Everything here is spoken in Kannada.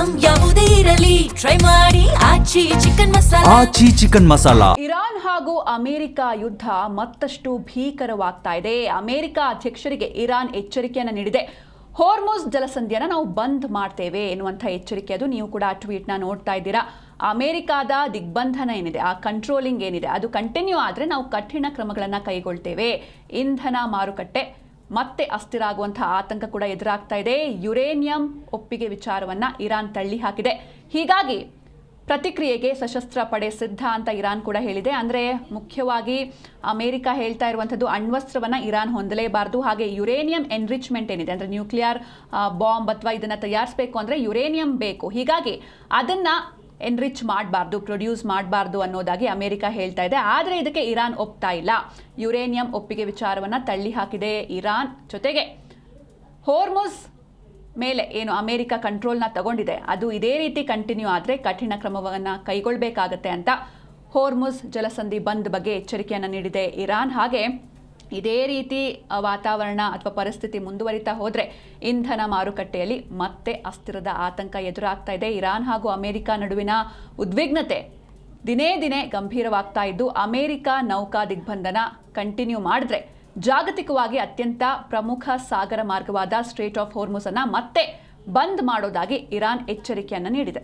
ಐಟಂ ಯಾವುದೇ ಇರಲಿ ಟ್ರೈ ಮಾಡಿ ಆಚಿ ಚಿಕನ್ ಮಸಾಲಾ. ಇರಾನ್ ಹಾಗೂ ಅಮೆರಿಕ ಯುದ್ಧ ಮತ್ತಷ್ಟು ಭೀಕರವಾಗ್ತಾ ಇದೆ. ಅಮೆರಿಕ ಅಧ್ಯಕ್ಷರಿಗೆ ಇರಾನ್ ಎಚ್ಚರಿಕೆಯನ್ನು ನೀಡಿದೆ. ಹೋರ್ಮುಜ್ ಜಲಸಂಧಿಯನ್ನು ನಾವು ಬಂದ್ ಮಾಡ್ತೇವೆ ಎನ್ನುವಂಥ ಎಚ್ಚರಿಕೆ. ಅದು ನೀವು ಕೂಡ ಟ್ವೀಟ್ನ ನೋಡ್ತಾ ಇದ್ದೀರಾ. ಅಮೆರಿಕಾದ ದಿಗ್ಬಂಧನ ಏನಿದೆ, ಆ ಕಂಟ್ರೋಲಿಂಗ್ ಏನಿದೆ, ಅದು ಕಂಟಿನ್ಯೂ ಆದರೆ ನಾವು ಕಠಿಣ ಕ್ರಮಗಳನ್ನು ಕೈಗೊಳ್ತೇವೆ. ಇಂಧನ ಮಾರುಕಟ್ಟೆ ಮತ್ತೆ ಅಸ್ಥಿರ ಆಗುವಂತಹ ಆತಂಕ ಕೂಡ ಎದುರಾಗ್ತಾ ಇದೆ. ಯುರೇನಿಯಂ ಒಪ್ಪಿಗೆ ವಿಚಾರವನ್ನು ಇರಾನ್ ತಳ್ಳಿ ಹಾಕಿದೆ. ಹೀಗಾಗಿ ಪ್ರತಿಕ್ರಿಯೆಗೆ ಸಶಸ್ತ್ರ ಪಡೆ ಸಿದ್ಧ ಅಂತ ಇರಾನ್ ಕೂಡ ಹೇಳಿದೆ. ಅಂದರೆ ಮುಖ್ಯವಾಗಿ ಅಮೆರಿಕ ಹೇಳ್ತಾ ಇರುವಂಥದ್ದು ಅಣ್ವಸ್ತ್ರವನ್ನು ಇರಾನ್ ಹೊಂದಲೇಬಾರ್ದು. ಹಾಗೆ ಯುರೇನಿಯಂ ಎನ್ರಿಚ್ಮೆಂಟ್ ಏನಿದೆ, ಅಂದರೆ ನ್ಯೂಕ್ಲಿಯರ್ ಬಾಂಬ್ ಅಥವಾ ಇದನ್ನು ತಯಾರಿಸಬೇಕು ಅಂದರೆ ಯುರೇನಿಯಂ ಬೇಕು. ಹೀಗಾಗಿ ಅದನ್ನು ಎನ್ರಿಚ್ ಮಾಡಬಾರ್ದು, ಪ್ರೊಡ್ಯೂಸ್ ಮಾಡಬಾರ್ದು ಅನ್ನೋದಾಗಿ ಅಮೆರಿಕ ಹೇಳ್ತಾ ಇದೆ. ಆದರೆ ಇದಕ್ಕೆ ಇರಾನ್ ಒಪ್ತಾ ಇಲ್ಲ. ಯುರೇನಿಯಂ ಒಪ್ಪಿಗೆ ವಿಚಾರವನ್ನು ತಳ್ಳಿ ಹಾಕಿದೆ ಇರಾನ್. ಜೊತೆಗೆ ಹೋರ್ಮುಜ್ ಮೇಲೆ ಏನು ಅಮೆರಿಕ ಕಂಟ್ರೋಲ್ನ ತಗೊಂಡಿದೆ, ಅದು ಇದೇ ರೀತಿ ಕಂಟಿನ್ಯೂ ಆದರೆ ಕಠಿಣ ಕ್ರಮವನ್ನು ಕೈಗೊಳ್ಳಬೇಕಾಗತ್ತೆ ಅಂತ ಹೋರ್ಮುಜ್ ಜಲಸಂಧಿ ಬಂದ್ ಬಗ್ಗೆ ಎಚ್ಚರಿಕೆಯನ್ನು ನೀಡಿದೆ ಇರಾನ್. ಹಾಗೆ ಇದೇ ರೀತಿ ವಾತಾವರಣ ಅಥವಾ ಪರಿಸ್ಥಿತಿ ಮುಂದುವರಿತಾ ಹೋದರೆ ಇಂಧನ ಮಾರುಕಟ್ಟೆಯಲ್ಲಿ ಮತ್ತೆ ಅಸ್ಥಿರದ ಆತಂಕ ಎದುರಾಗ್ತಾ ಇದೆ. ಇರಾನ್ ಹಾಗೂ ಅಮೆರಿಕ ನಡುವಿನ ಉದ್ವಿಗ್ನತೆ ದಿನೇ ದಿನೇ ಗಂಭೀರವಾಗ್ತಾ ಇದ್ದು, ಅಮೆರಿಕ ನೌಕಾ ದಿಗ್ಬಂಧನ ಕಂಟಿನ್ಯೂ ಮಾಡಿದ್ರೆ ಜಾಗತಿಕವಾಗಿ ಅತ್ಯಂತ ಪ್ರಮುಖ ಸಾಗರ ಮಾರ್ಗವಾದ ಸ್ಟ್ರೇಟ್ ಆಫ್ ಹೋರ್ಮುಜ್ ಅನ್ನು ಮತ್ತೆ ಬಂದ್ ಮಾಡೋದಾಗಿ ಇರಾನ್ ಎಚ್ಚರಿಕೆಯನ್ನು ನೀಡಿದೆ.